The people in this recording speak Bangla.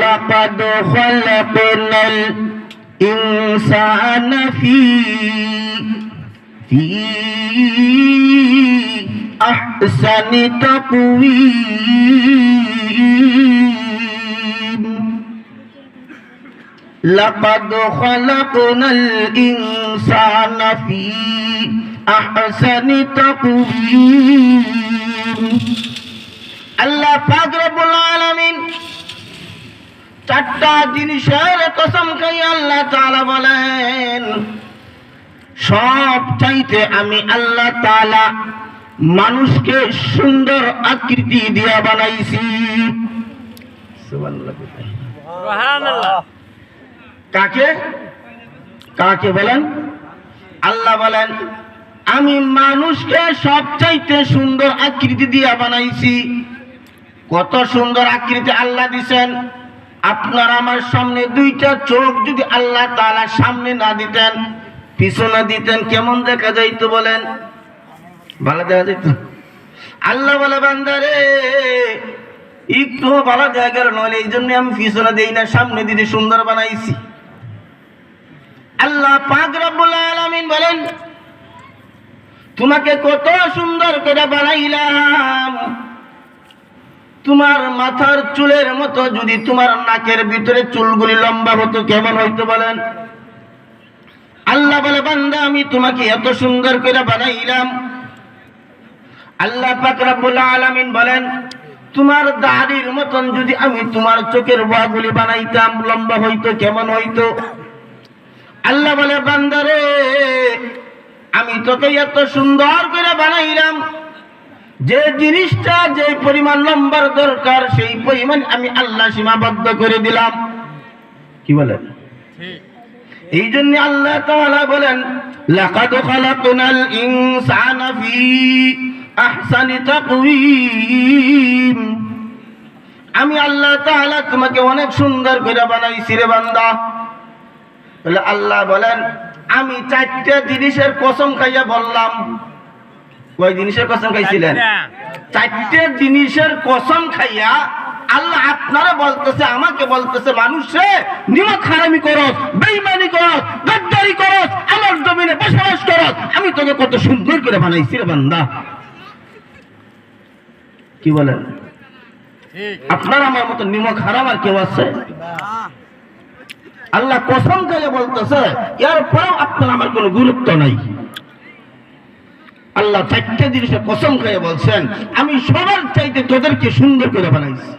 লাকাদ খালাকনাল ইনসানা ফি আহসানি তাকওয়ীম। লাকাদ খালাকনাল ইনসানা ফি আহসানি তাকওয়ীম। আল্লাহ পাক রব্বুল আলামিন চারটা জিনিসের কসম খাই আল্লাহ তাআলা বলেন, সব চাইতে আমি আল্লাহ তাআলা মানুষকে সুন্দর আকৃতি দিয়ে বানাইছি। সুবহানাল্লাহ। কাকে কাকে বলেন? আল্লাহ বলেন আমি মানুষকে সবচাইতে সুন্দর আকৃতি দিয়ে বানাইছি। কত সুন্দর আকৃতি আল্লাহ দিছেন। আপনার আমার সামনে দুইটা চোখ যদি আল্লাহ তাআলা সামনে না দিতেন, পিছনে দিতেন, কেমন দেখা যাইতো বলেন? ভালো দেখা যাইতো? আল্লাহ বলে বান্দারে একটু ভালো জায়গার নয়, এই জন্য আমি পিছনে দেই না, সামনে দিতে সুন্দর বানাইছি। আল্লাহ পাক রব্বুল আলামিন বলেন তোমাকে কত সুন্দর করে বানাইলাম। তোমার মাথার চুলের মতো যদি তোমার নাকের ভিতরে চুলগুলি লম্বা হতো কেমন হইতো বলেন? আল্লাহ বলে বান্দা আমি তোমাকে এত সুন্দর করে বানাইলাম। আল্লাহ পাক রব্বুল আলামিন বলেন তোমার দাড়ির মতন যদি আমি তোমার চোখের বাগুলি বানাইতাম লম্বা হইতো কেমন হইতো? আল্লাহ বলে বান্দারে আমি তোকে এত সুন্দর করে বানাইলাম, যে জিনিসটা যে পরিমাণ লম্বার দরকার সেই পরিমাণ আমি আল্লাহ সীমাবদ্ধ করে দিলাম। কি বলেন? এই জন্য আল্লাহ তাআলা বলেন লাকাদ খালাকনাল ইনসানা ফি আহসানি তাকওয়ীম। আমি আল্লাহ তাআলা তোমাকে অনেক সুন্দর করে বানাইছি রে বান্দা। তাহলে আল্লাহ বলেন আমি চারটা জিনিসের কসম খাইয়া বললাম। কয় জিনিসের কসম খাইছিলেন? চারটে জিনিসের কসম খাইয়া আল্লাহ আপনারা বলতেছে, আমাকে বলতেছে মানুষে নিমক হারামি করস, বেঈমানি করস, গাদ্দারি করস, আমার জমিনে বসবাস করস, আমি তোকে কত সুন্দর করে বানাইছি রে বান্দা। কি বলেন? আপনার আমার মতো নিমক হারাম আর কেউ আছে? আল্লাহ কসম খাইয়া বলতেছে, এরপরেও আপনার আমার কোনো গুরুত্ব নাই। আল্লাহ চারটে জিনিসের কসম খাইয়া বলছেন আমি সবার চাইতে তোদেরকে সুন্দর করে বানাইছি।